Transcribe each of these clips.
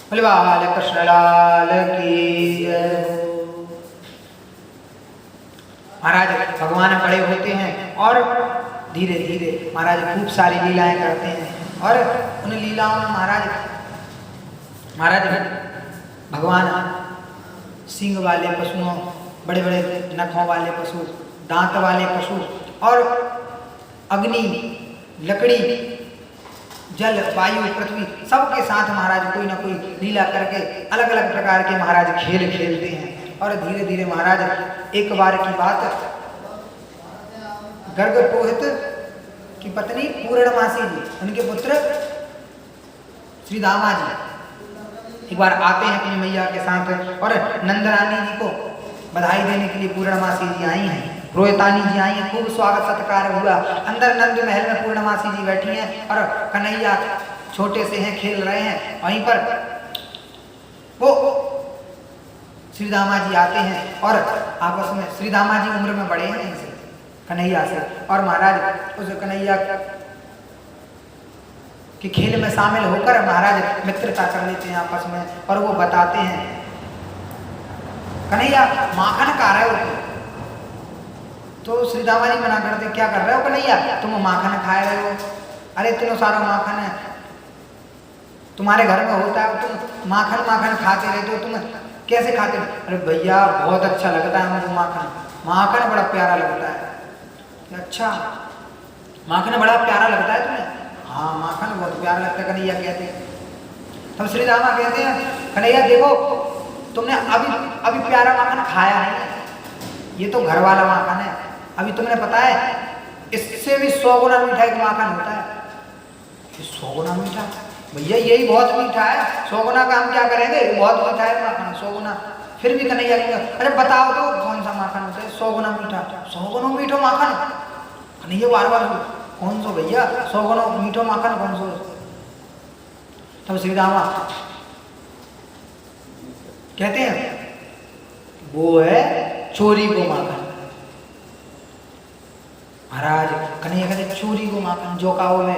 बोले बाल कृष्ण लाल की जय। महाराज भगवान बड़े होते हैं और धीरे धीरे महाराज खूब सारी लीलाएं करते हैं और उन लीलाओं में महाराज भगवान सींग वाले पशुओं, बड़े बड़े नखों वाले पशु, दांत वाले पशु और अग्नि, लकड़ी, जल, वायु, पृथ्वी सबके साथ महाराज कोई ना कोई लीला करके अलग अलग प्रकार के महाराज खेल खेलते हैं। और धीरे धीरे महाराज एक बार की बात, गर्ग पुरोहित की पत्नी पूर्णमासी जी, उनके पुत्र श्री दामा जी एक बार आते हैं अपनी मैया के साथ और नंदरानी जी को बधाई देने के लिए पूर्णमासी जी आई हैं, रोहितानी जी आई हैं। खूब स्वागत सत्कार हुआ। अंदर नंद महल में पूर्णमासी जी बैठी हैं और कन्हैया छोटे से हैं, खेल रहे हैं। वहीं पर वो श्री दामा जी आते हैं और आपस में, श्री दामा जी उम्र में बड़े हैं इनसे, कन्हैया से, और महाराज उस कन्हैया के खेल में शामिल होकर महाराज मित्रता कर लेते हैं आपस में। और वो बताते हैं, कन्हैया माखन खा रहे हो? तो श्री दामा जी मना करते, क्या कर रहे हो कन्हैया, तुम माखन खा रहे हो? अरे इतना सारा माखन है तुम्हारे घर में होता है, तुम माखन माखन खाते रहते हो, तुम कैसे खाते हो? अरे भैया बहुत अच्छा लगता है मुझे माखन, माखन बड़ा प्यारा लगता है। अच्छा माखन बड़ा प्यारा लगता है तुम्हें? हाँ माखन बहुत प्यारा लगता है, कन्हैया कहते हैं। तब श्री दामा कहते हैं, कन्हैया देखो तुमने अभी प्यारा माखन खाया नहीं, ये तो घर वाला माखन है। अभी तुमने पता है इससे भी 100 गुना मीठा एक माखन होता है। 100 गुना मीठा? भैया यही बहुत मीठा है, 100 गुना का हम क्या करेंगे, बहुत मीठा है माखन 100 गुना। फिर भी कन्हैया कहेंगे, अरे बताओ तो कौन सा माखन होता है 100 गुना मीठा? 100 गुना मीठो माखन? कन्हैया बार बार, कौन सो भैया 100 गुना मीठो माखन कौन सो? तब श्री दामा कहते हैं वो है चोरी को माखन। महाराज कन्हैया कहते चोरी को माखन जो खाओगे,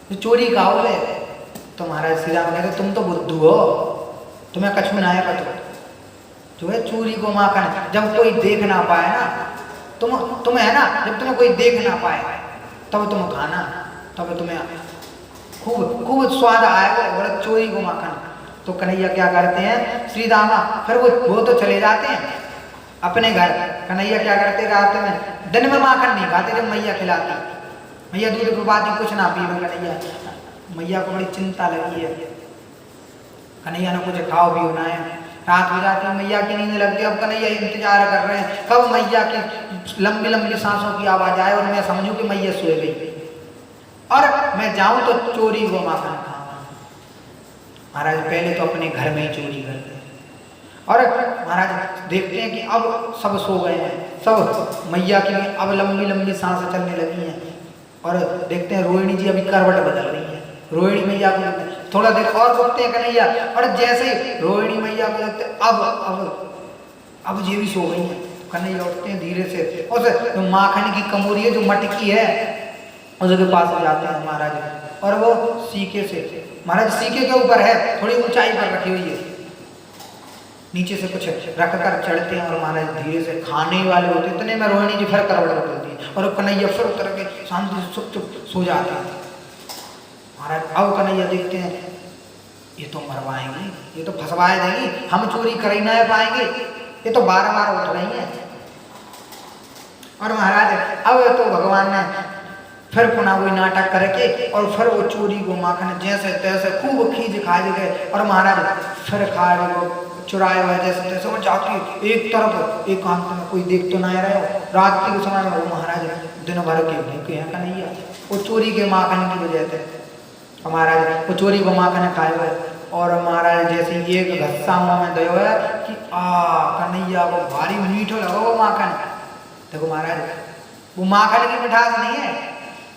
तो चोरी खाओगे? तो महाराज श्री राम कहते तुम तो बुद्धू हो, तुम्हें कछु ना है पता। जो है चोरी को माखन, जब कोई देख ना पाए ना, तुम्हें है ना, जब तुम्हें कोई देख ना पाए तब तुम खाना, तब तुम्हें खूब खूब स्वाद आएगा, बड़ा चोरी को माखन। तो कन्हैया क्या करते हैं श्री दामा, फिर वो तो चले जाते हैं अपने घर। कन्हैया क्या करते रात में, दिन में माखन नहीं खाते, जब मैया खिलाती, मैया दूध पिलाती, कुछ ना पी। कन्हैया, मैया को बड़ी चिंता लगी है, कन्हैया ने कुछ खाओ भी होना है। रात हो जाती, मैया की नींद लगती है। अब कन्हैया इंतजार कर रहे हैं कब मैया की लंबी लंबी सांसों की आवाज आए और मैं समझूं कि मैया सोए गई और मैं जाऊं तो चोरी को माखन खाऊं। महाराज पहले तो अपने घर में ही चोरी करते हैं और महाराज देखते हैं कि अब सब सो गए हैं, सब मैया की भी अब लंबी लंबी सांसें चलने लगी हैं। और देखते हैं रोहिणी जी अभी करवट बदल रही है, रोहिणी मैया को देखते हैं, थोड़ा देर और रुकते हैं कन्हैया, और जैसे रोहिणी मैया को देखते अब ये भी सो गई है। कन्हैया उठते हैं धीरे से, उस माखन की कमोरी है जो मटकी है उसके पास जाते हैं महाराज, और वो सीके से, महाराज सीके के ऊपर है, थोड़ी ऊंचाई पर रखी हुई है, नीचे से कुछ रख कर चढ़ते हैं और महाराज धीरे से खाने वाले होते हैं। इतने में रोहिणी जी फिर करवट बदलती है और कन्हैया फिर उतर के शांति से चुप सो जाते हैं। महाराज अब कन्हैया देखते हैं ये तो मरवाएंगी, ये तो फंसवाए देंगी, हम चोरी कर ही ना पाएंगे, ये तो बार बार उठ रही हैं। और महाराज अब तो भगवान ने फिर पुनः वही नाटक करके और फिर वो चोरी को माखन जैसे तैसे खूब खींच खाज गए और महाराज फिर खा रहे चुराए हुए जैसे तैसे, वो जाके एक तरफ एकांत में कोई देख तो नहीं रहे हो। रात के समय में वो महाराज दिन भर के भूखे हैं कन्हैया, वो चोरी के माखन की वजह से। महाराज वो चोरी को माखन खाए हुए और महाराज जैसे एक घस्सा मुँह में दे है कि कन्हैया वो भारी मीठो लगा वो माखन। देखो महाराज वो माखन की मिठास नहीं है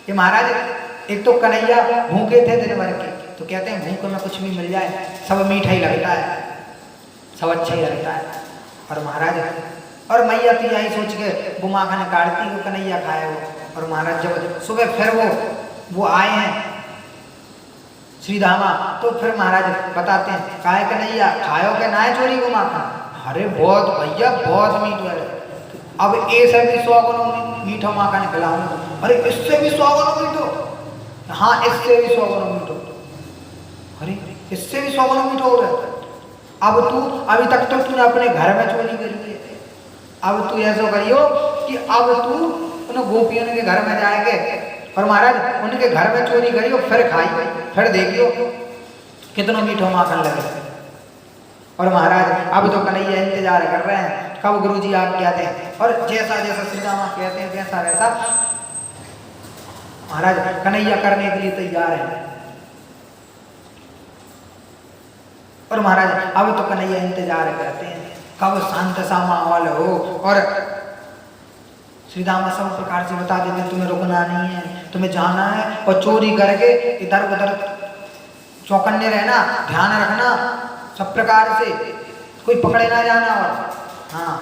कि महाराज एक तो कन्हैया भूखे थे दिन भर के, तो कहते हैं भूख में कुछ भी मिल जाए सब मीठा ही लगता है, सब अच्छा ही लगता है। और महाराज और मैया तो यही सोच के वो माखन काटती वो कन्हैया खाए वो। और महाराज जब सुबह फिर वो आए हैं श्रीधामा। तो फिर महाराज बताते हैं काहे कन्हैया खायो के ना है चोरी को माखन। अरे बहुत भैया बहुत मीठ है, अब ऐसे भी 100 गुना मीठा माखन खिलाऊंगा। अरे इससे भी 100 गुना मीठो, हाँ इससे भी 100 गुना मीठो। अरे इससे भी 100 गुना मीठो हो रहा। अब तू अभी तक तो तूने अपने घर में चोरी करी है, अब तू ऐसा करियो कि अब तू उन गोपियों के घर में जाएंगे और महाराज उनके घर में चोरी करियो, फिर खाई, फिर देखियो कितना मीठो माखन लगे। और महाराज अब तो कन्हैया इंतजार कर रहे हैं कब गुरुजी आज्ञा दें, और जैसा जैसा श्रीरामा कहते हैं जैसा वैसा महाराज कन्हैया करने के लिए तैयार है। और महाराज अब तो कन्हैया इंतजार करते हैं कब शांत सा माहौल हो, और श्रीदामा सब प्रकार से बता देते तुम्हें रुकना नहीं है, तुम्हें जाना है और चोरी करके इधर उधर चौकन्ने रहना, ध्यान रखना सब प्रकार से, कोई पकड़े ना जाना। और हाँ,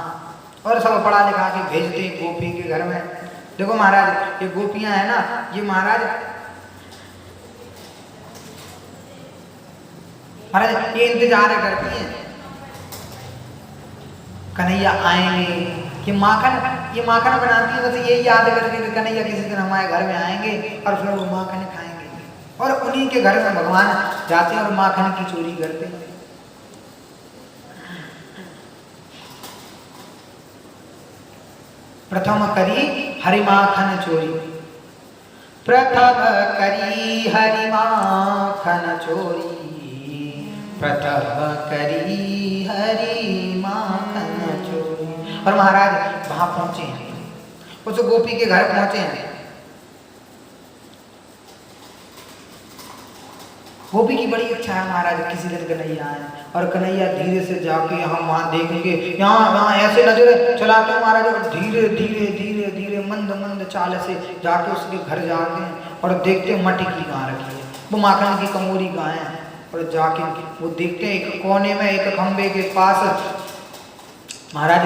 और सब पढ़ा लिखा के भेजते गोपी के घर में। देखो महाराज ये गोपियां है ना, ये महाराज ये इंतजार करती हैं कन्हैया आएंगे कि ये माखन बनाती है, बस यही याद करके कि कन्हैया किसी दिन हमारे घर में आएंगे और फिर वो माखन खाएंगे। और उन्हीं के घर में भगवान जाते हैं और माखन की चोरी करते हैं। प्रथम करी हरि माखन चोरी, प्रथम करी हरि माखन चोरी, प्रथम करी हरि माखन चोरी। और महाराज वहां पहुंचे हैं, उस गोपी के घर पहुंचे हैं। गोपी की बड़ी इच्छा है महाराज किसी दिन कन्हैया आए, और कन्हैया धीरे से जाके यहाँ वहां देखेंगे, यहाँ ऐसे नजर चलाते हैं महाराज, और धीरे धीरे धीरे धीरे मंद मंद चाल से जाके उसके घर जाते हैं और देखते मटकी कहाँ रखी है, वो माखन की कमोरी कहाँ है। और जाके वो देखते हैं एक कोने में एक खंबे के पास महाराज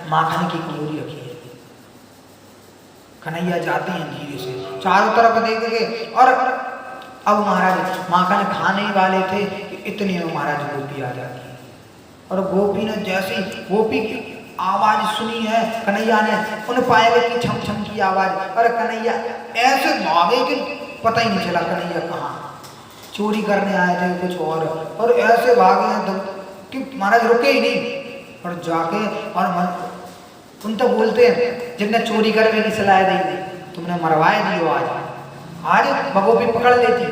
माखन की कमोरी रखी है। कन्हैया जाते हैं धीरे से चारों तरफ देखेंगे, और अब महाराज माखन खाने वाले थे कि इतने में महाराज गोपी आ जाती है। और गोपी ने जैसी गोपी की आवाज सुनी है कन्हैया ने, उन पायलों की छम छम की आवाज, और कन्हैया ऐसे भागे कि पता ही नहीं चला कन्हैया कहाँ चोरी करने आए थे कुछ और ऐसे भागे हैं तो कि महाराज रुके ही नहीं। और जाके और उन तो बोलते हैं जिनने चोरी करने की सलाह दी थी, तुमने मरवाए दियो आज बगोपी पकड़ लेती।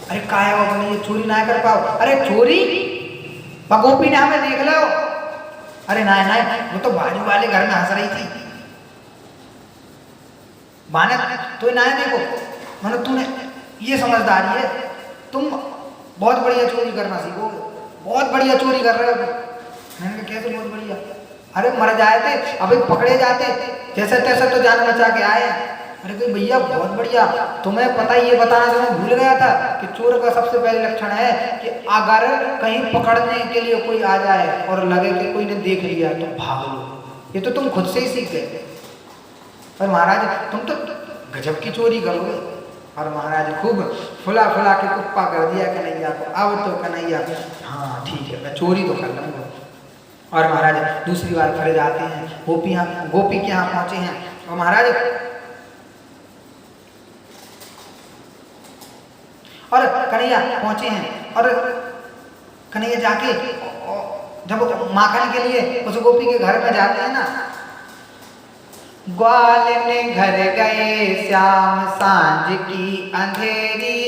अरे काहे हो बनी, ये चोरी ना कर पाओ। अरे चोरी बगोपी ने हमें देख लो। अरे ना वो तो बाजू वाले घर में हंस रही थी, माने तो ना देखो, मानो तूने ये समझदारी है, तुम बहुत बढ़िया चोरी करना सीखोगे, बहुत बढ़िया चोरी कर रहे हो। मैंने कहा कैसे बहुत बढ़िया? अरे मर जाए थे, अभी पकड़े जाते, जैसे तैसे तो जान बचा के आए। अरे कोई भैया बहुत बढ़िया, तुम्हें पता ये बताना तो मैं भूल गया था कि चोर का सबसे पहले लक्षण है कि अगर कहीं पकड़ने के लिए कोई आ जाए और लगे कि कोई ने देख लिया तो भाग लो। ये तो तुम खुद से ही सीख गए। पर महाराज तुम तो गजब की चोरी करोगे। और महाराज खूब फुला फुला के कुप्पा कर दिया कन्हैया को। अब तो कन्हैया हाँ ठीक है मैं चोरी तो कर लूँगा। और महाराज दूसरी बार फिर जाते हैं, गोपी के यहाँ पहुँचे हैं। और महाराज और कन्हैया पहुँचे हैं, और कन्हैया जाके जब माखन के लिए उस गोपी के घर में जाते हैं ना, ग्वाल ने घर गए श्याम सांझ की अंधेरी,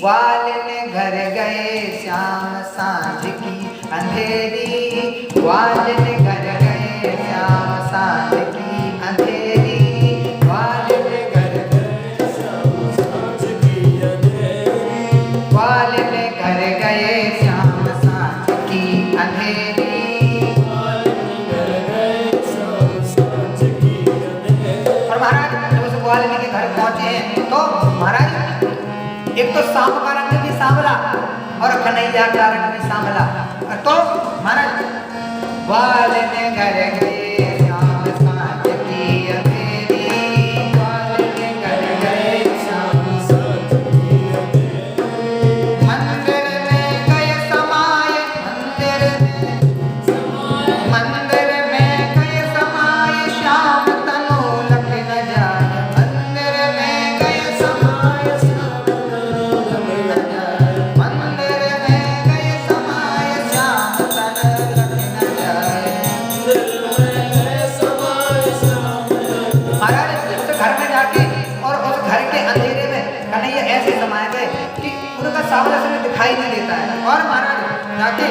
ग्वाल ने घर गए श्याम सांझ की अंधेरी, ग्वाल ने घर गए श्याम सांझ की अंधेरी, ग्वाल ने घर गए श्याम सांझ की अंधेरी, ग्वाल ने घर गए श्याम सांझ की अंधेरी। ग्वालिनी के घर पहुंचे हैं तो महाराज एक तो सांप का रंग भी सांवला और कन्हैया का रंग भी सांवला। तो महाराज ग्वालिनी घर गए श्याम सांझ की अंधेरी, ग्वालिनी घर गए श्याम सांझ की अंधेरी, मन दिखाई नहीं देता है। और महाराज जाके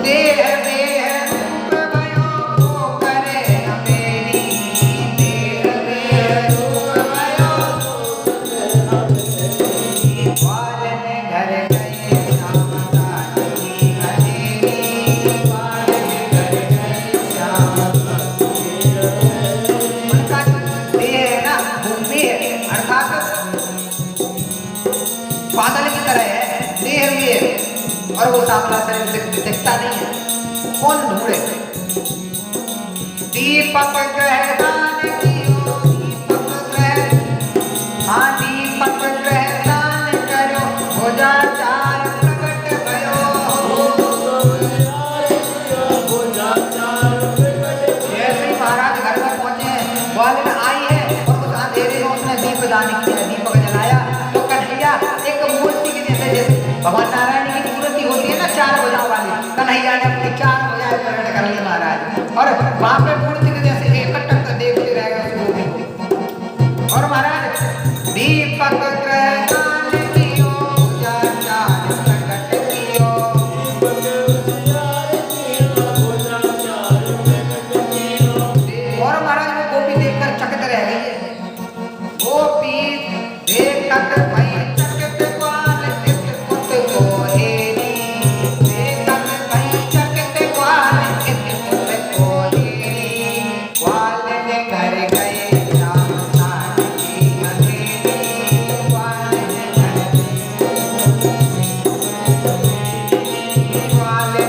देह देह रूप भयो को करे अमेरी, देह देह रूप भयो वाले घर गए श्याम साथी अंधेरी, वाले घर गए श्याम उनका देह है ना भूमि है अर्थात बादल की तरह है, देह भी है और वो सांवला शरीर दिखता नहीं है। कौन ढूंढे? दीपक ग्रह दान कियो, दीपक ग्रह, हाँ दीपक ग्रह दान करो, हो जा चार प्रकट भयो, जैसे ही महाराज घर पर पहुंचे ग्वालिन आई है और उस अंधेरे में उसने दीप दान किया, दीपक जलाया तो कन्हैया एक मूर्ति के जैसे भगवान नारायण की मूर्ति होती है ना चार भुजाओं वाली, कन्हैया ने अपनी चार भुजाएं प्रकट कर ली महाराज और वहां पे मूर्ति के जैसे एकटक देखते रह गए उस गोपी को। और महाराज दीपक ग्रह दान कियो, जा चार प्रकट कियो, और महाराज वो गोपी देखकर चकित रह गई है। गोपी देखकर भई चकित ग्वाल चित पुत को हेरी, देखकर भई चकित ग्वाल चित पुत को हेरी, ग्वाल ने घर गए श्याम साथी अंधेरी, ग्वाल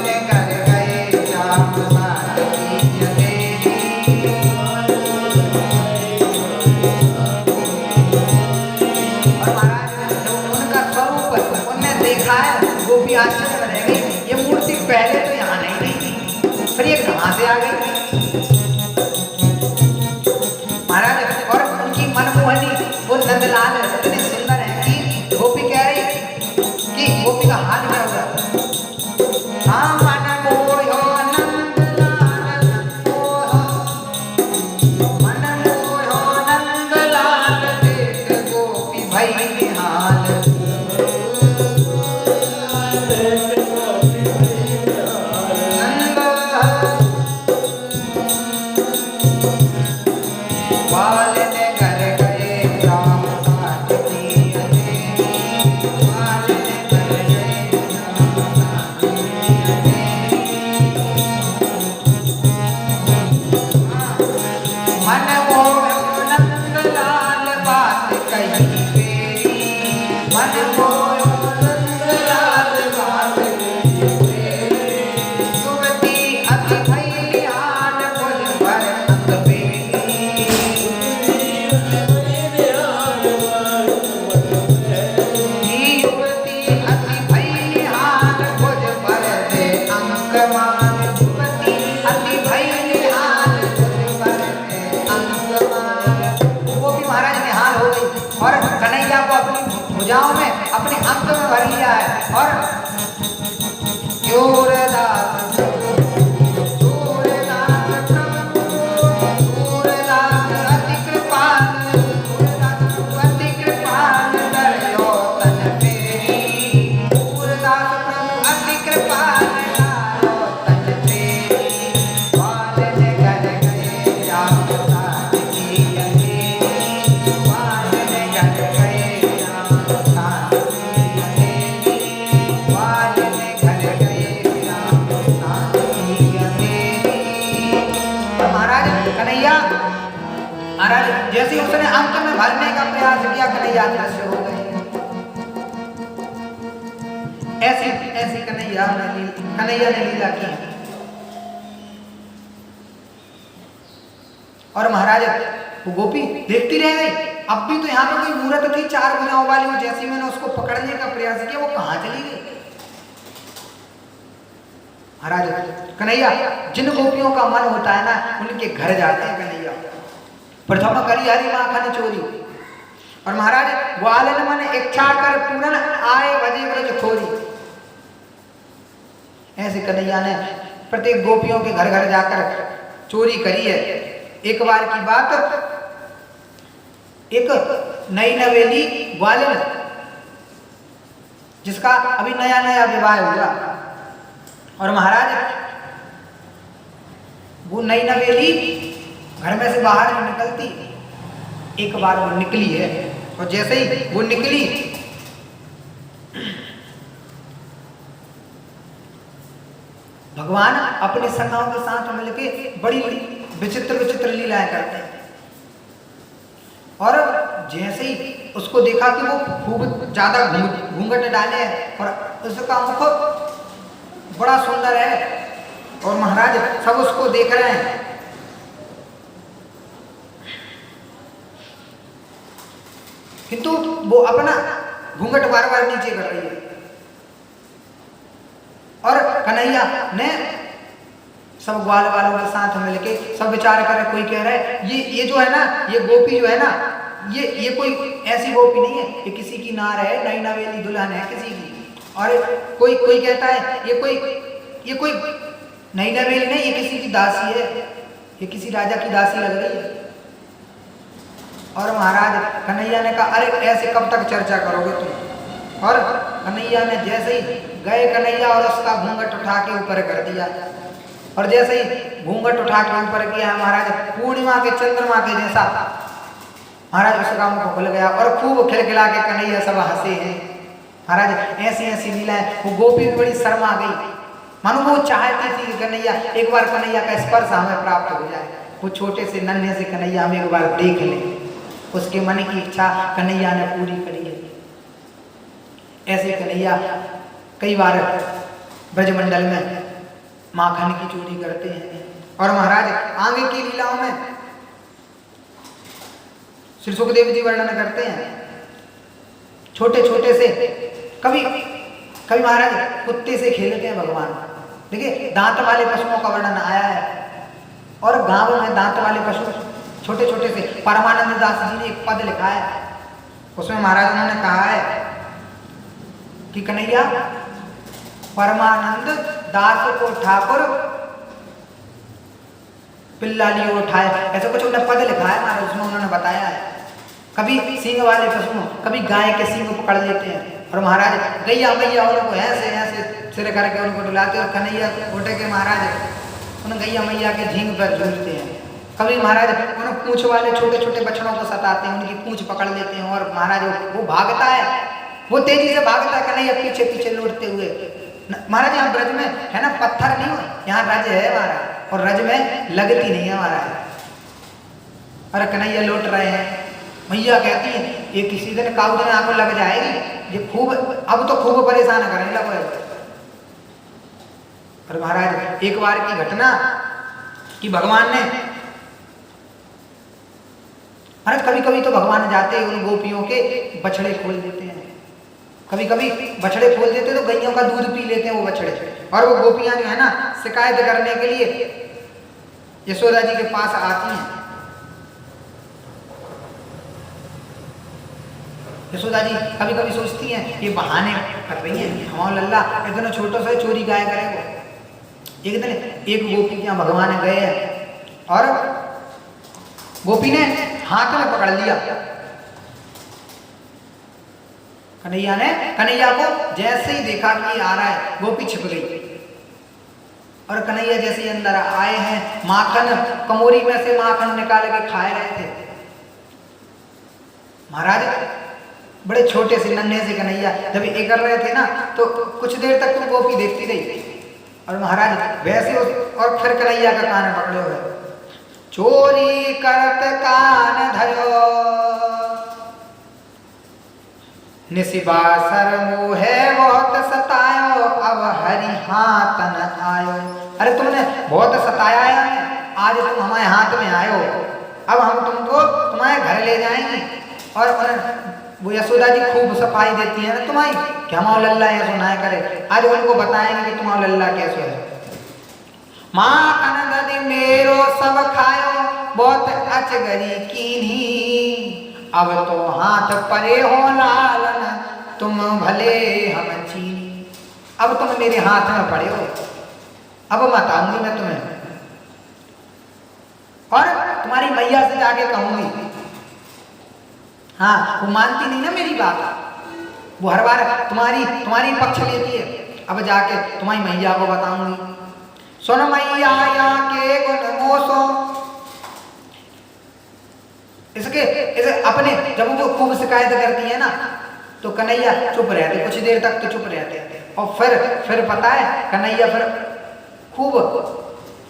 ने घर गए श्याम साथी अंधेरी। और महाराज जब उनका स्वरूप उनने देखा है गोपी आश्चर्य में रह गई, ये मूर्ति पहले तो यहाँ नहीं थी, फिर ये कहाँ से आ गई महाराज। और उनकी मनमोहनी वो नंदलाल इतने सुंदर है कि गोपी कह रही कि गोपी का हाथ क्या होगा, हाँ मन मोयो नंदलाल मोह, मन मोयो नंदलाल देख गोपी भई निहाल, नंद वाले ने घर गए श्याम साथी अंधेरी, वाले ने घर गए श्याम साथी अंधेरी। मन मोयो नंदलाल बात कही फेरी, मन मोयो नंदलाल बात कही फेरी, युवती अति भई निहाल फुल भर अंग बेरी, युवती अति भई निहाल फुल भर दे अंक मान, युवती अति भई निहाल फुल भर दे अंक मान। वो भी महाराज निहाल हो गई और कन्हैया को अपनी भुजाओं में अपने अंक में भर लिया है। और सूरदास सूरदास प्रभु, सूरदास अति कृपाल, सूरदास अति कृपाल दर्यो तन तेरी, सूरदास प्रभु अति कृपाल दर्यो तन तेरी, वाले ने घर गए श्याम साथी अंधेरी, वाले ने घर गए श्याम साथी अंधेरी, वाले ने घर गए श्याम साथी अंधेरी। और महाराज कन्हैया महाराज जैसे ही उसने अंक में भरने का प्रयास किया कन्हैया दृश्य हो गए। ऐसी ऐसी कन्हैया ने लीला की। और महाराज वो गोपी देखती रह गई। अब भी तो यहाँ पे कोई मूर्त थी चार भुजाओं वाली, वो जैसे मैंने उसको पकड़ने का प्रयास किया वो कहाँ चली गई। महाराज कन्हैया जिन गोपियों का मन होता है ना उनके घर जाते हैं कन्हैया। प्रथम करी हरि माखन चोरी। और महाराज ग्वालन मन इच्छा कर पूरन आए भजे ब्रज खोरी। ऐसे कन्हैया ने प्रत्येक गोपियों के घर घर जाकर चोरी करी है। एक बार की बात, एक नई नवेली ग्वालिन जिसका अभी नया नया विवाह हुआ, और महाराज वो नई नवेली घर में से बाहर नहीं निकलती। एक बार वो निकली है, और जैसे ही वो निकली भगवान अपने सखाओं के साथ मिलके बड़ी बड़ी विचित्र विचित्र लीलाएं करते हैं। और जैसे ही उसको देखा कि वो खूब ज्यादा घूंघट डाले और उसका मुख बड़ा सुंदर है, और महाराज सब उसको देख रहे हैं। किंतु वो अपना घूंघट बार बार नीचे कर रही है, और कन्हैया ने सब ग्वाल वालों के साथ मिलके सब विचार कर रहे। कोई कह रहा है ये जो है ना, ये गोपी जो है ना, ये कोई ऐसी गोपी नहीं है, ये किसी की नार है, नई नवेली दुल्हन है किसी की। और कोई कहता है ये कोई नई नवेली नहीं, ये किसी की दासी है, ये किसी राजा की दासी लग रही है। और महाराज कन्हैया ने कहा अरे ऐसे कब तक चर्चा करोगे तुम। और कन्हैया ने जैसे ही गए कन्हैया और उसका घूंघट उठा के ऊपर कर दिया, और जैसे ही घूंघट उठा के ऊपर किया महाराज पूर्णिमा के चंद्रमा के जैसा महाराज उसका मुख खुल गया, और खूब खिलखिला के कन्हैया सब हंसे हैं। महाराज ऐसी ऐसी लीलाएं, वो गोपी भी बड़ी शर्मा गई, मानो वो चाहती थी कि कन्हैया एक बार कन्हैया का स्पर्श हमें प्राप्त हो जाए, वो छोटे से नन्हे से कन्हैया हम एक बार देख लें। उसके मन की इच्छा कन्हैया ने पूरी करी है। ऐसे कन्हैया कई बार ब्रजमंडल में माखन की चोरी करते हैं। और महाराज आगे की लीलाओं में श्री सुखदेव जी वर्णन करते हैं, छोटे छोटे से कभी महाराज कुत्ते से खेलते हैं भगवान। देखिए दांत वाले पशुओं का वर्णन आया है, और गांव में दांत वाले पशु छोटे छोटे से। परमानंद दास जी ने एक पद लिखा है, उसमें महाराज उन्होंने कहा है कि कन्हैया परमानंद दास को ठाकुर पिल्लाली उठाए, ऐसा कुछ उन्होंने पद लिखा है महाराज, उसमें उन्होंने बताया है। कभी सींग वाले पशुओं, कभी गाय के सींग पकड़ लेते हैं, और महाराज गैया मैया उनको ऐसे ऐसे सिर करके उनको डुलाते, और कन्हैया उठ के महाराज उन गैया मैया के झींग पर झूलते हैं। कभी महाराज उन पूंछ वाले छोटे छोटे बछड़ों को सताते हैं, उनकी पूंछ पकड़ लेते हैं, और महाराज वो भागता है, वो तेजी से भागता है, कन्हैया पीछे पीछे लौटते हुए। महाराज यहाँ ब्रज में है ना पत्थर नहीं हो, यहाँ रज है महाराज, और रज में लगती नहीं है महाराज। और कन्हैया लौट रहे हैं, मैया कहती है ये किसी दिन काबू दिन आपको लग जाएगी, ये खूब अब तो खूब परेशान करने लगे। और महाराज एक बार की घटना कि भगवान ने, महाराज कभी कभी तो भगवान जाते उन गोपियों के बछड़े खोल देते हैं, कभी कभी बछड़े खोल देते तो गैयों का दूध पी लेते हैं वो बछड़े। और वो गोपियां जो है ना शिकायत करने के लिए यशोदा जी के पास आती हैं। यशोदा जी कभी कभी सोचती हैं ये बहाने कर रही है, हमारा लल्ला इतना छोटा सा चोरी गाय करेगा। एक दिन एक गोपी के यहाँ भगवान गए हैं, और गोपी ने हाथ में पकड़ लिया कन्हैया को। जैसे ही देखा कि आ रहा है गोपी छिप गई, और कन्हैया जैसे ही अंदर आए हैं माखन कमोरी में से माखन निकाल के खाए रहे थे। महाराज बड़े छोटे से नन्हे से कन्हैया जब ये कर रहे थे ना, तो कुछ देर तक तो गोपी देखती रही, और महाराज वैसे और फिर कन्हैया का कान पकड़े हुए, चोरी करत कान धरो निशिबासर मोहे बहुत सतायो, अब हरि हाथ न आयो। अरे तुमने बहुत सताया है, आज तुम हमारे हाथ में आयो, अब हम तुमको तुम्हारे घर ले जाएंगे। और वो यशोदा जी खूब सफाई देती है ना तुम्हारी, क्या माँ लल्ला ऐसा ना करे, आज उनको बताएंगे कि तुम्हारा लल्ला कैसे है। माँ कनदि मेरो सब खायो, बहुत अचगरी कीन्ही, अब तो हाथ परे हो लालन, तुम भले हम चीनी। अब तुम मेरे हाथ में पड़े हो, अब मत आऊंगी मैं तुम्हें, और तुम्हारी मैया से जाके कहूंगी। हाँ वो मानती नहीं ना मेरी बात, वो हर बार तुम्हारी पक्ष लेती है। अब जाके तुम्हारी मैया को बताऊंगी, सुन मैया या के गुण मोसो। इसे अपने जब वो खूब शिकायत करती है ना तो कन्हैया चुप रहते, कुछ देर तक तो चुप रहते, और फिर पता है कन्हैया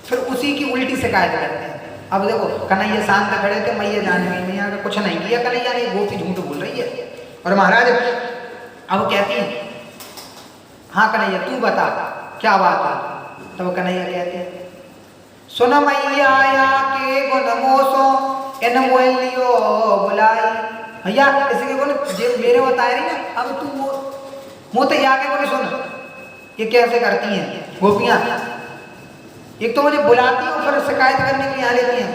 फिर उसी की उल्टी शिकायत करते हैं। अब देखो कन्हैया शांत खड़े थे, मैया जाने गई, मैया का कुछ नहीं किया कन्हैया ने, गोपी झूठ बोल रही है। और महाराज अब कहती है हाँ कन्हैया तू बता क्या बात है। तब कन्हैया कहते हैं सुन मैया या के गुण मोसो इन मोलियो बुलाई। भैया इसके गुण जो मेरे बताए रही ना, अब तू मुँह तो आके बोले सुन ये कैसे करती हैं गोपियाँ। एक तो मुझे बुलाती है फिर शिकायत करने के लिए यहाँ लेती हैं।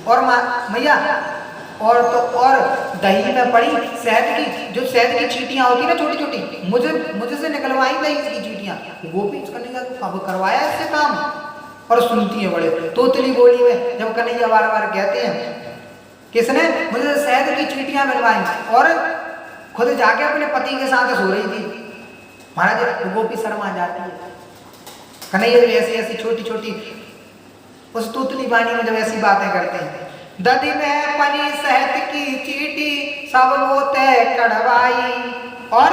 और मैया और दही में पड़ी शहद की, जो शहद की चीटियाँ होती है ना छोटी छोटी, मुझे से निकलवाई दही की चीटियाँ। गोपी कन्हैया को करवाया इससे काम, और सुनती है बड़े तोतली बोली में। जब कन्हैया बार बार कहते हैं किसने मुझे शहद की चीटियाँ मिलवाई, और खुद जाके अपने पति के साथ सो रही थी। महाराज गोपी शर्मा जाती है। कन्हैया जब ऐसी छोटी छोटी उस तोतली वाणी में जब ऐसी बातें करते हैं, दधी में पनी शहद की चीटी सब वो तय कड़वाई। और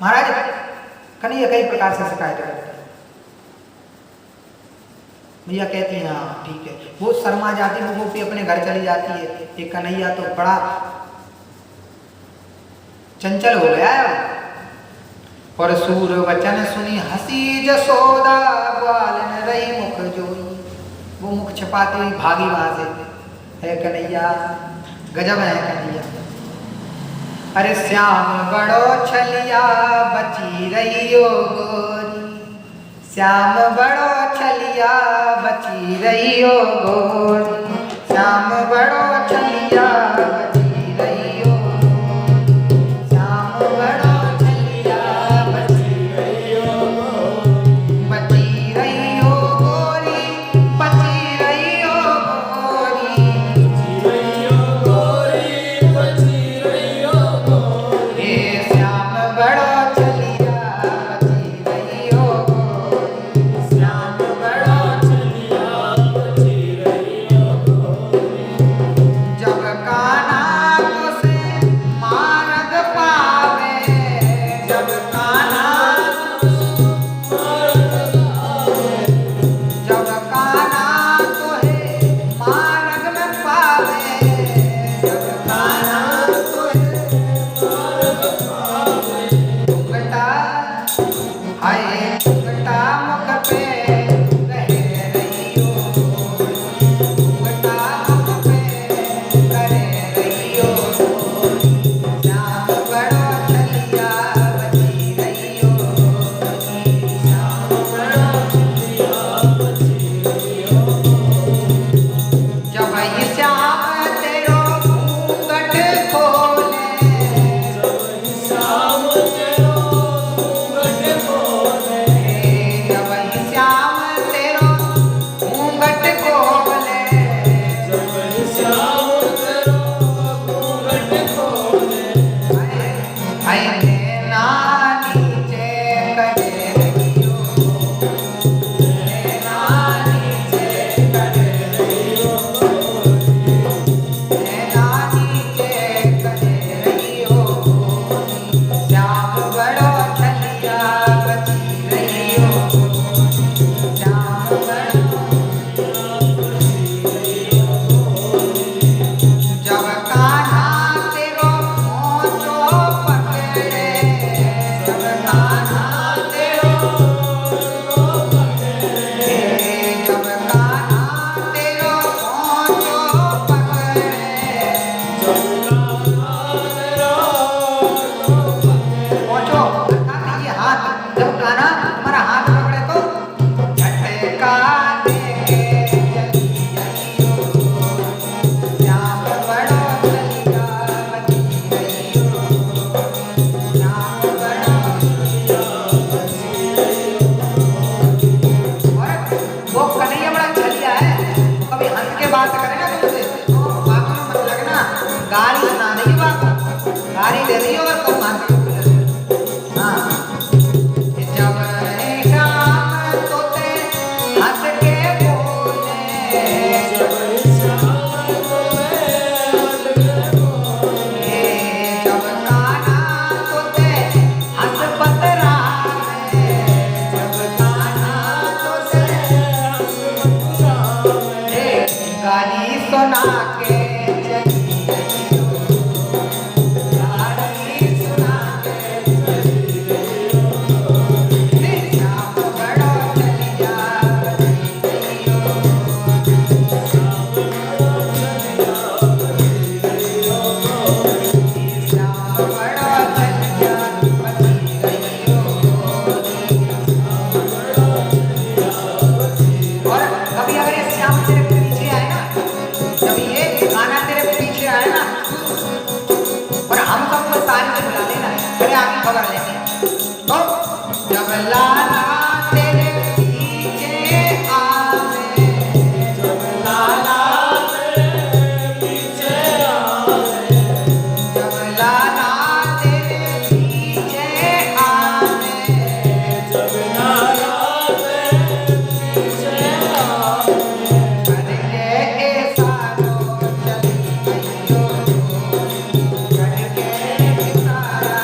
महाराज कन्हैया कई प्रकार से शिकायत करते हैं। भैया कहती है हाँ ठीक है, वो शर्मा जाती है, वो गोपी अपने घर चली जाती है। ये कन्हैया तो बड़ा चंचल हो गया है। और सूर वचन सुनी हसी जसोदा ग्वाल न रही मुख जोई। वो मुख छपाती हुई भागी वहां से। है कन्हैया गजब है कन्हैया। अरे श्याम बड़ो छलिया बची रही हो गोरी, श्याम बड़ो छलिया बची रही हो गोरी, श्याम बड़ो छलिया बची रही हो, श्याम बड़ो छलिया बची रही हो, बची रही हो गोरी, बची रही हो गोरी, बची रही हो गोरी, ये श्याम बड़ो छलिया बची रही हो गोरी, श्याम बड़ो छलिया बची रही हो गोरी। जब कान्हा तुसे मार्ग पावे, जब कान्हा जब कान्हा तुहे मार्ग में पावे, जब कान्हा तुहे घुंघटा हाय घुंघटा मुख पे रह रही हो, घुंघटा मुख पे रह रही हो, श्याम बड़ो छलिया बची रही हो, श्याम बड़ो छलिया बची रही हो। जब ये श्याम तेरो घूंघट खोले, जब ये श्याम तेरो घूंघट खोले, जब ये श्याम तेरो घूंघट खोले, जब ये श्याम तेरो घूंघट खोले, हाय नैना नीचे करे रही हो, नैना नीचे करे रही हो, नैना नीचे करे रही हो, श्याम बड़ो छलिया बची रही हो, श्याम बड़ो जब कान्हा तेरो मोचो पकड़े, जब कान्हा तेरो पकड़े, जब कान्हा तेरो मोचो पकड़े, जब कान्हा तेरो मोचो अर्थात ये हाथ, जब कान्हा तुम्हारा हाथ पकड़े तो झटका दे चली आई हो, श्याम बड़ो छलिया बची रही हो, श्याम बड़ो छलिया बची रही हो। और वो कन्हैया बड़ा छलिया है, कभी हंस के बात करे ना तुमसे तो बातों में मत लगना, गाली सुना दे रही हो और तुम मानते हो। हाँ जब शाम तोते हंस के बोले, जब कान्हा तोते हंस पतरावे, जब कान्हा तोते गाली सुना के खबर लेंगे तो जब लाला तेरे पीछे आवे, जब लाला तेरे पीछे आवे, जब लाला तेरे पीछे आवे, जब लाला तेरे पीछे आवे, करके ऐसा रो चली गई हो, करके इशारा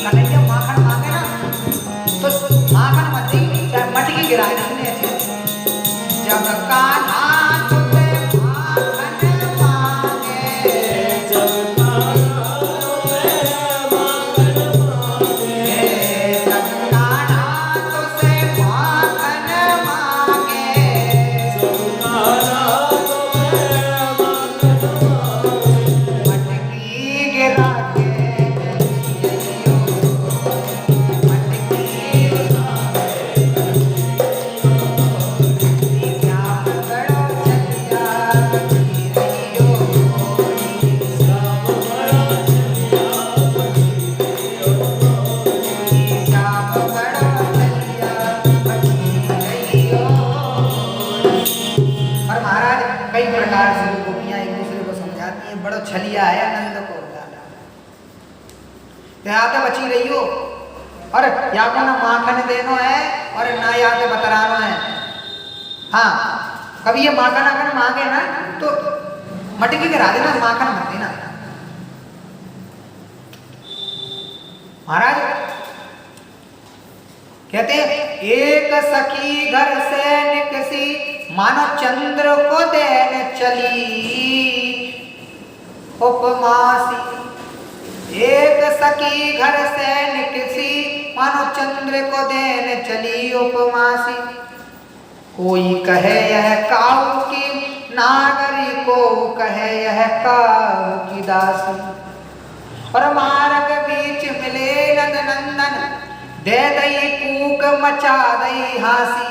कन्हैया माखन मांगे ना तो माखन मत दी, चाहे मटकी गिराए ना हमने ऐसे। जब कान्हा तुझे माखन मांगे, जब कान्हा तुझे माखन मांगे, जब कान्हा तुझे माखन मांगे, जब कान्हा तुझे माखन मांगे, मटकी गिरा के बड़ो छलिया है आनंद को याद बची रही हो और या को ना माखन देनो है और ना याद बतरानो है। हाँ कभी ये माखन अगर मांगे ना तो मटकी गिरा देना, माखन मत देना। महाराज कहते एक सखी घर से निकसी मानो चंद्र को देने चली उपमासी, एक सखी घर से निकसी मानो चंद्र को देने चली उपमासी। कोई कहे यह काऊ की नागरी, को कहे यह काऊ की दासी, और मार्ग बीच मिले नंदनंदन दे दई कूक मचा दई हासी,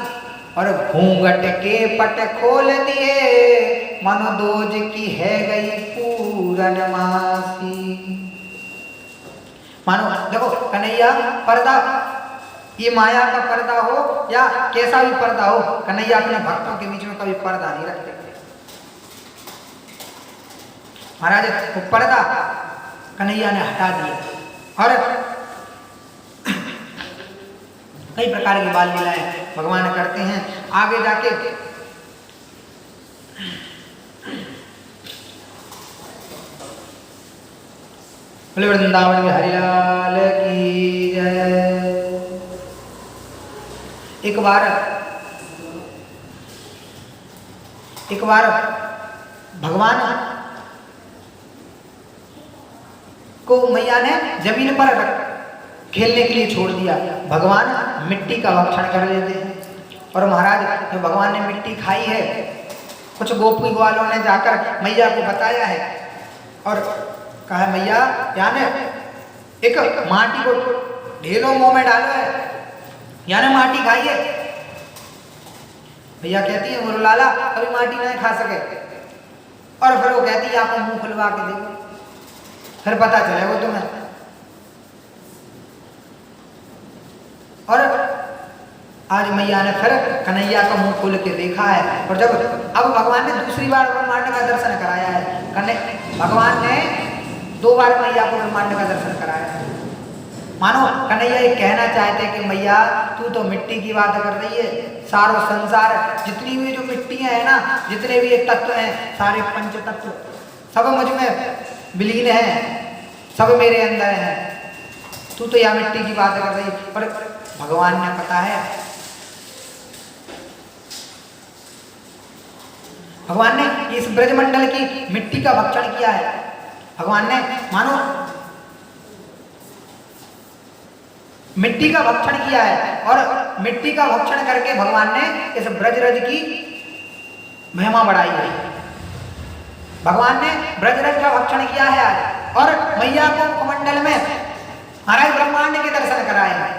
और घूंघट के पट खोल दिए मनोदोज की है गई पूरन मासी। मानो देखो कन्हैया पर्दा, ये माया का पर्दा हो या कैसा भी पर्दा हो, कन्हैया अपने भक्तों के बीच में कभी पर्दा नहीं रखते। महाराज वो पर्दा कन्हैया ने हटा दिया और कई प्रकार की बाल लीलाएं भगवान करते हैं। आगे जाके बोले वृंदावन में हरिलाल की जय। एक बार भगवान को मैया ने जमीन पर खेलने के लिए छोड़ दिया। भगवान मिट्टी का भक्षण कर लेते हैं और महाराज जब भगवान ने मिट्टी खाई है, कुछ गोपी ग्वालों ने जाकर मैया को बताया है और कहा मैया यानी एक माटी को ढेलो मुंह में डालो है, यानी माटी खाइए। भैया कहती है मोरो लाला कभी माटी नहीं खा सके, और फिर वो कहती है आपको मुंह खुलवा के देखो, फिर पता चले वो तुम्हें। और आज मैया ने फिर कन्हैया का मुंह खोल के देखा है, और जब अब भगवान ने दूसरी बार ब्रह्मांड का दर्शन कराया है, भगवान ने 2 बार मैया को ब्रह्मांड का दर्शन कराया है। मानो कन्हैया ये कहना चाहते कि मैया तू तो मिट्टी की बात कर रही है, सारो संसार जितनी भी जो मिट्टियां है ना, जितने भी एक तत्व हैं, सारे पंच तत्व सब मुझ में विलीन है, सब मेरे अंदर है, तू तो यह मिट्टी की बात कर रही। पर भगवान ने पता है, भगवान ने इस ब्रजमंडल की मिट्टी का भक्षण किया है। भगवान ने मानो मिट्टी का भक्षण किया है, और मिट्टी का भक्षण करके भगवान ने इस ब्रजरज की महिमा बढ़ाई है। भगवान ने ब्रजरज का भक्षण किया है आज, और मैया को मुखमंडल में महाराज ब्रह्मांड के दर्शन कराए हैं,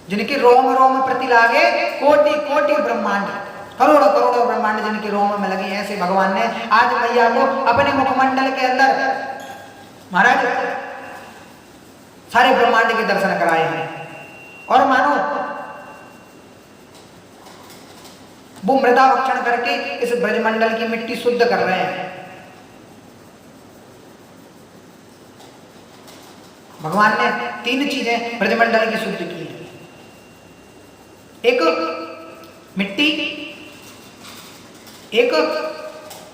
जिनके रोम रोम प्रति लागे कोटि कोटि ब्रह्मांड, करोड़ों करोड़ों ब्रह्मांड जिनके रोम में लगे, ऐसे भगवान ने आज मैया को अपने मुखमंडल के अंदर महाराज सारे ब्रह्मांड के दर्शन कराए हैं। और मानो वो मृदा भक्षण करके इस ब्रजमंडल की मिट्टी शुद्ध कर रहे हैं। भगवान ने 3 चीजें ब्रजमंडल की शुद्ध की है, एक मिट्टी, एक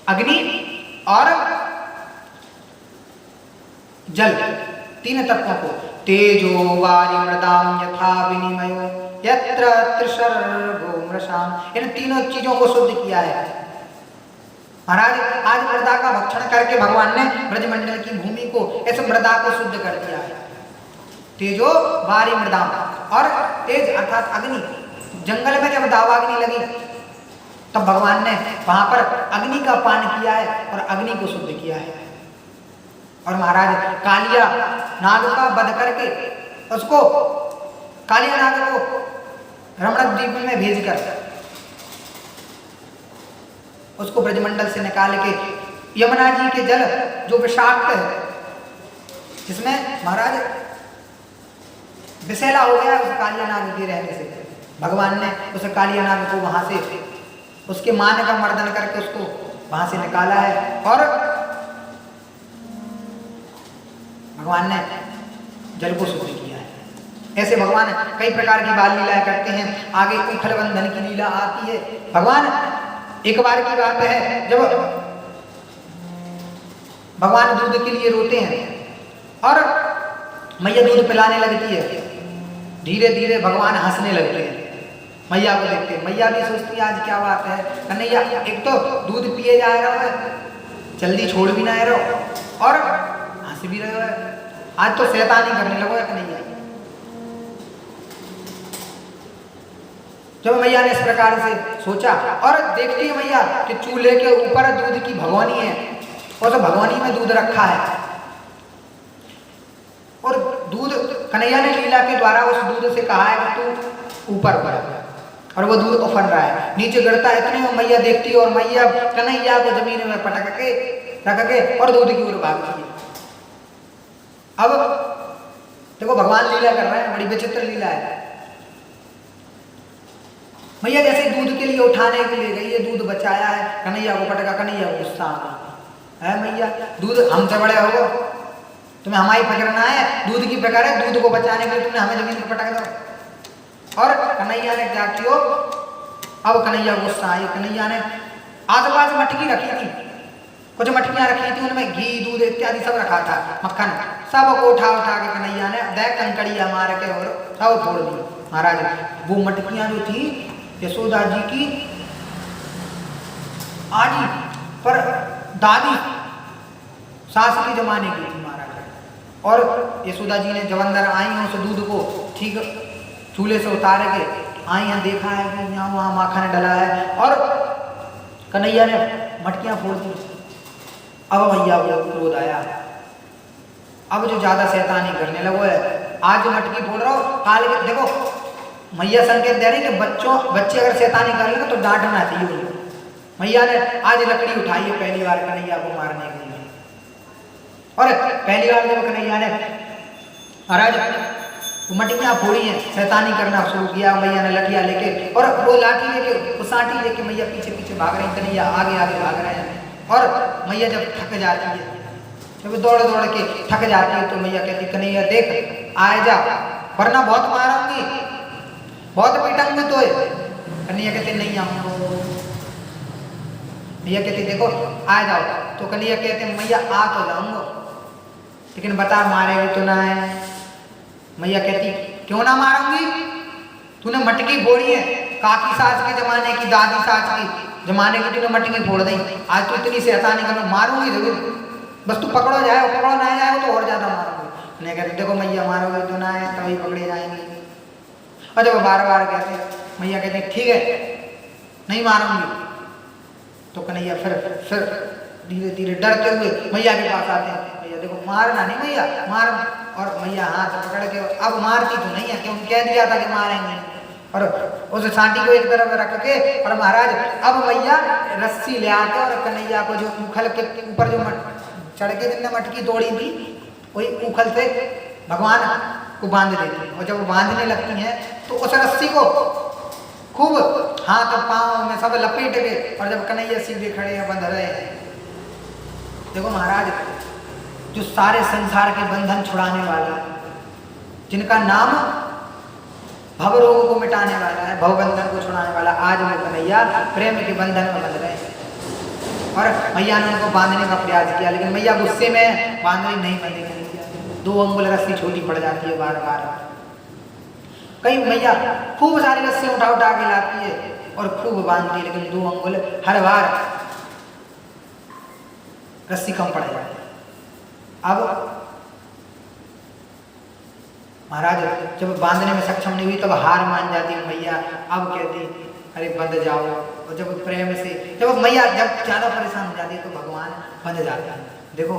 अग्नि और जल, 3 तत्वों को। तेजो वारि मृदाम यथा विनिमयो यत्र त्रिसर्गो मृषाम, इन 3 चीजों को शुद्ध किया है महाराज। आज मृदा का भक्षण करके भगवान ने ब्रजमंडल की भूमि को, इस मृदा को शुद्ध कर दिया है। तेजो वारि मृदाम, और तेज अर्थात अग्नि, जंगल में जब दावाग्नि लगी तब भगवान ने वहां पर अग्नि का पान किया है और अग्नि को शुद्ध किया है। और महाराज कालिया नाग का वध करके उसको, कालिया नाग को रमण द्वीप में भेजकर उसको ब्रजमंडल से निकाल के यमुना जी के जल जो विषाक्त है, जिसमें महाराज विषैला हो गया उस कालिया नाग के रहने से, भगवान ने उस कालिया नाग को वहां से उसके मान का मर्दन करके उसको वहां से निकाला है। और भगवान ने जल को शुद्ध किया है। ऐसे भगवान कई प्रकार की बाल लीलाएं करते हैं। आगे उखल बंधन की लीला आती है। भगवान एक बार की बात है, जब भगवान दूध के लिए रोते हैं और मैया दूध पिलाने लगती है, धीरे धीरे भगवान हंसने लगते हैं मैया को देखते। मैया भी सोचती है आज क्या बात है, कन्हैया एक तो दूध पिए जा रहा है, जल्दी छोड़ भी ना रहो, और हंस भी रहे हो, आज तो शैतानी करने लगो कन्हैया। जब मैया ने इस प्रकार से सोचा और देखती है मैया कि चूल्हे के ऊपर दूध की भगवानी है, और तो भगवानी में दूध रखा है, और दूध कन्हैया ने लीला के द्वारा उस दूध से कहा है कि तू ऊपर बढ़, और वो दूध उफन रहा है, नीचे गिरता है। इतने में मैया देखती है और मैया कन्हैया को जमीन में पटक के रख के और दूध की ओर भागती है। अब देखो भगवान लीला कर रहे हैं, बड़ी विचित्र लीला है। मैया जैसे दूध के लिए उठाने के लिए गई है, दूध बचाया है, कन्हैया को पटका, कन्हैया गुस्सा आ गई है, मैया दूध हमसे बड़े हो, तुम्हें हमारी पकड़ना है, दूध की प्रकार है, दूध को बचाने के लिए तुमने हमें जमीन पर पटक दो। और कन्हैया ने क्या किया, अब कन्हैया गुस्सा आई। कन्हैया ने आसपास मटकी रखी थी, कुछ मटकियां रखी थी, उनमें घी दूध इत्यादि सब रखा था, मक्खन, सब को उठा उठा के कन्हैया ने दे कंकड़िया मार के और सब फोड़ दी। महाराज वो मटकियां जो थी यशोदा जी की आजी पर दादी सास के जमाने की थी महाराज। और यशोदा जी ने जब अंदर आई हैं उस दूध को ठीक चूल्हे से उतार के आई हैं, देखा है कि यहाँ वहाँ माखन डला है, और कन्हैया ने मटकियाँ फोड़ दी। अब भैया को क्रोध आया, अब जो ज़्यादा शैतानी करने लगो है, आज मटकी फोड़ रहा हो, काल के देखो मैया संकेत दे रही कि बच्चे अगर शैतानी कर लेना तो डांटना चाहिए उनको। मैया ने आज लकड़ी उठाई है पहली बार कन्हैया को मारने के लिए, और पहली बार जब कन्हैया ने महाराज वो मटियाँ फोड़ी हैं, शैतानी करना शुरू किया, मैया ने लठिया लेके और वो लाठी लेके वो साटी लेके मैया पीछे पीछे भाग रही, कन्हैया आगे आगे भाग रहे हैं। और मैया जब थक जाती है, जब दौड़ दौड़ के थक जाती है, तो मैया कहती कन्हैया देख आए जा, वरना बहुत मारूंगी, बहुत पीटूंगी तो। कन्हैया कहते नहीं आऊंगा। मैया कहती देखो आ जाओ, तो कन्हैया कहते मैया आ तो जाऊंगा, लेकिन बता मारेगी तो ना है। मैया कहती क्यों ना मारूंगी, तूने मटकी फोड़ी है, काकी सास के जमाने की, दादी सास की जमाने की तूने मटकी फोड़ दी, आज तू इतनी शैतानी कर, मारूंगी जरूर, बस तू पकड़ो जाए, पकड़ो ना जाए तो और ज्यादा मारूंगी। नहीं कहते देखो मैया मारोगे तो ना है तभी पकड़े जाएंगे। और जब बार बार कहते मैया कहते ठीक है नहीं मारूंगी, तो कन्हैया फिर धीरे धीरे डरते हुए मैया के पास आते हैं। मैया देखो मारना नहीं मैया, मार, और मैया हाथ पकड़ के अब मारती तो नहीं है क्योंकि कह दिया था कि मारेंगे, और उस सांटी को एक तरफ रख के, और महाराज अब मैया रस्सी ले आते और कन्हैया को जो उखल के ऊपर जो चढ़ के जिनने मटकी तोड़ी थी वही उखल से भगवान को बांध देती है। और जब वो बांधने लगती हैं तो उस रस्सी को खूब हाथ और पाँव में सब लपेट के, और जब कन्हैया सीधे खड़े हैं बंध रहे हैं, देखो महाराज जो सारे संसार के बंधन छुड़ाने वाला है, जिनका नाम भव रोग को मिटाने वाला है, भव बंधन को छुड़ाने वाला, आज वो कन्हैया प्रेम के बंधन में बंध रहे हैं। और मैया ने उनको बांधने का प्रयास किया, लेकिन मैया गुस्से में बांधने नहीं बंधेगी, 2 अंगुल रस्सी छोटी पड़ जाती है बार बार। कई मैया खूब सारी रस्सी उठा उठा के लाती है और खूब बांधती है, लेकिन 2 अंगुल हर बार रस्सी कम पड़ जाती है। अब महाराज जब बांधने में सक्षम नहीं हुई तब हार मान जाती है मैया, अब कहती अरे बंध जाओ। और जब प्रेम से जब मैया जब ज्यादा परेशान हो जाती है तो भगवान बंध जाते हैं। देखो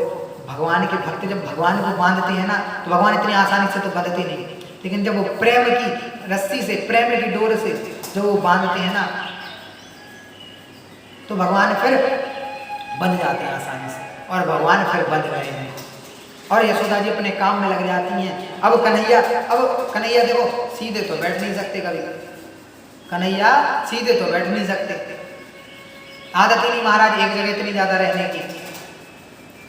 भगवान के भक्त जब भगवान को बांधते हैं ना तो भगवान इतनी आसानी से तो बंधते नहीं, लेकिन जब वो प्रेम की रस्सी से, प्रेम की डोर से जब वो बांधते हैं ना तो भगवान फिर बंध जाते हैं आसानी से, और भगवान फिर बंध रहे हैं। और यशोदा जी अपने काम में लग जाती हैं। अब कन्हैया देखो सीधे तो बैठ नहीं सकते, कभी कन्हैया सीधे तो बैठ नहीं सकते, आदत ही नहीं महाराज एक जगह इतनी ज्यादा रहने की।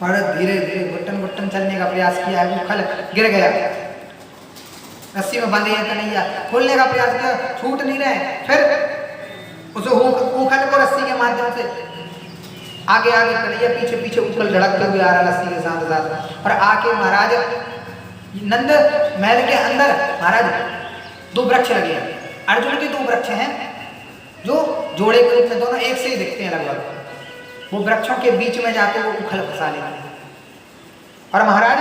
और धीरे धीरे घुटन घुटन चलने का प्रयास किया है, वो खल गिर गया, रस्सी में बंधे हैं कन्हैया, खोलने का प्रयास किया, छूट नहीं रहे, फिर उसे उखल को रस्सी के माध्यम से आगे आगे कन्हैया पीछे पीछे उछल झड़कते हुए आ रहा रस्सी के साथ साथ। और आके महाराज नंद महल के अंदर महाराज 2 वृक्ष लगे हैं, अर्जुन के 2 वृक्ष हैं जो जोड़े के रूप में दोनों एक से ही दिखते हैं लगभग, वो वृक्षों के बीच में जाके वो उखल फंसा लेते हैं। और महाराज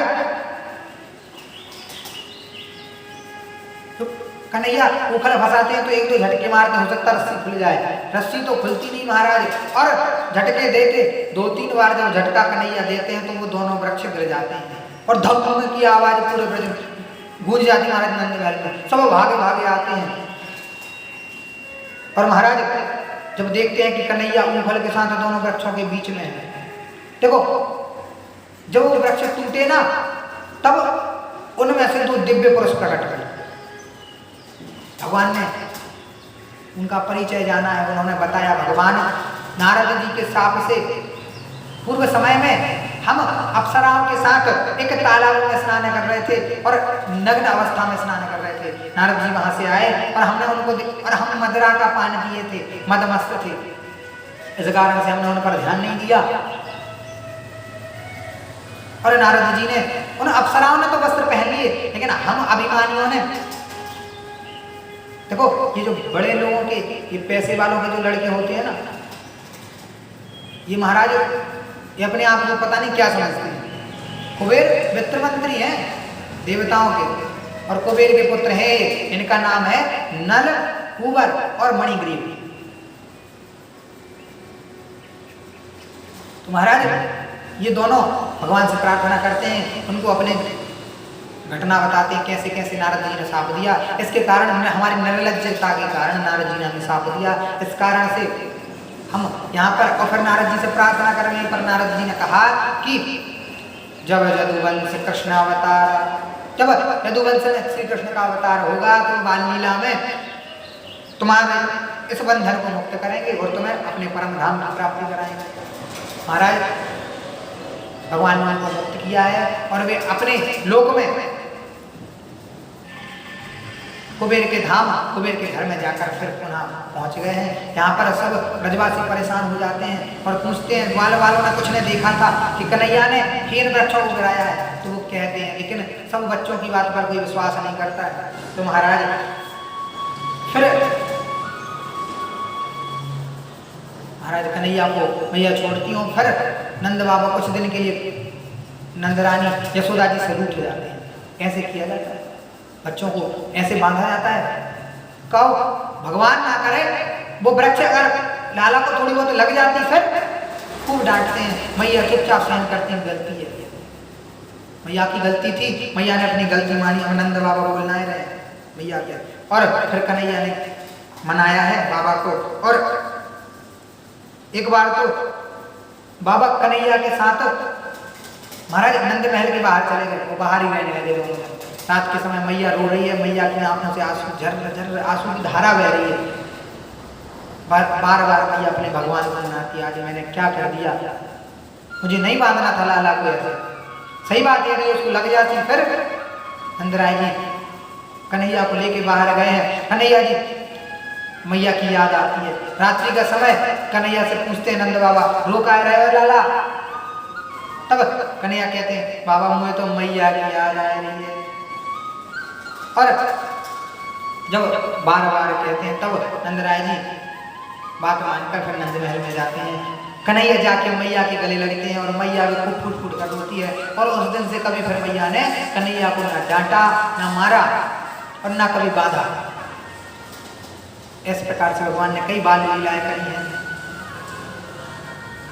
तो कन्हैया उखल फंसाते हैं तो 1-2 झटके मारते, हो सकता रस्सी खुल जाए, रस्सी तो खुलती नहीं महाराज। और झटके देते 2-3 बार जब झटका कन्हैया देते हैं तो वो दोनों वृक्ष गिर जाते हैं और धम की आवाज पूरे ब्रज गूंज जाती है महाराज नंद महल में, सब भागे भागे आते हैं। और महाराज जब देखते हैं कि कन्हैया उखल के साथ दोनों वृक्षों के बीच में है, देखो जब वो वृक्ष टूटे ना तब उनमें से 2 दिव्य पुरुष प्रकट हुए। भगवान ने उनका परिचय जाना है, उन्होंने बताया भगवान नारद जी के शाप से पूर्व समय में हम अप्सराओं के साथ एक तालाब में स्नान कर रहे थे और नग्न अवस्था में स्नान कर रहे थे। नारद जी वहां से आए और हमने उनको और हम मदिरा का पान पिए थे, मदमस्त थे, इस कारण से हमने उन पर ध्यान नहीं दिया। और नारद जी ने उन अप्सराओं ने तो वस्त्र पहन लिए, लेकिन हम अभिमानियों ने देखो ये जो बड़े लोगों के, ये पैसे वालों के जो लड़के होते हैं ना, ये महाराज ये अपने आप को पता नहीं क्या समझते हैं। कुबेर वित्त मंत्री हैं देवताओं के, और कुबेर के पुत्र हैं, इनका नाम है नल, कुबर और मणिग्रीव। तो महाराज ये दोनों भगवान से प्रार्थना करते हैं उनको अपने घटना बताते हैं कैसे कैसे नारद जी ने शाप दिया। इसके कारण हमारी निर्लज्जता के कारण नारद जी ने हमें शाप दिया। इस कारण से हम यहाँ पर और फिर नारद जी से प्रार्थना करेंगे। पर नारद जी ने कहा कि जब यदुवंश कृष्ण अवतार, जब यदुवंश में श्री कृष्ण का अवतार होगा तो बाल लीला में तुम्हारे इस बंधन को मुक्त करेंगे और तुम्हें अपने परम धाम की प्राप्ति कराएंगे। महाराज भगवान ने उनको मुक्त किया है और वे अपने लोक में कुबेर के धाम, कुबेर के घर में जाकर फिर पुनः पहुंच गए हैं। यहाँ पर सब ब्रजवासी परेशान हो जाते हैं और पूछते हैं, ग्वाल वालों ने कुछ ने देखा था कि कन्हैया ने हीन वृक्षों को गिराया है, तो वो कहते हैं, लेकिन सब बच्चों की बात पर कोई विश्वास नहीं करता है। तो महाराज फिर कन्हैया को मैया छोड़ती हूँ। फिर नंद बाबा कुछ दिन के लिए नंदरानी यशोदा जी से रूठ जाते हैं। कैसे किया जाता है? बच्चों को ऐसे बांधा जाता है, कहो भगवान ना करे वो वृक्ष अगर लाला को थोड़ी बहुत लग जाती फिर खूब डांटते हैं। मैया चुपचाप सहन करती हैं, गलती है, मैया की गलती थी, मैया ने अपनी गलती मानी। हम नंद बाबा को बोलना रहे मैया क्या। और फिर कन्हैया ने मनाया है बाबा को। और एक बार तो बाबा कन्हैया के साथ महाराज नंद महल के बाहर चले गए, वो बाहर ही रहने लगे दोनों। रात के समय मैया रो रही है, मैया की आंखों से आंसू झर आंसू की धारा बह रही है। बार बार मैया अपने भगवान को मनाती, आज मैंने क्या कर दिया, मुझे नहीं बांधना था लाला को ऐसे। सही बात है कि उसको लग जाती। फिर नंदराय जी कन्हैया को लेके बाहर गए हैं। कन्हैया जी मैया की याद आती है। रात्रि का समय कन्हैया से पूछते हैं नंद बाबा, रो का रहे हो लाला? तब कन्हैया कहते हैं, बाबा मुझे तो मैया की याद आ रही है। और जब बार बार कहते हैं तब नंदराय जी बात मानकर फिर नंद महल में जाते हैं। कन्हैया जाके मैया के गले लगते हैं और मैया भी खूब फूट फूट कर रोती है। और उस दिन से कभी फिर मैया ने कन्हैया को ना डांटा, ना मारा और ना कभी बाधा। इस प्रकार से भगवान ने कई बाल लीलाएं करी हैं।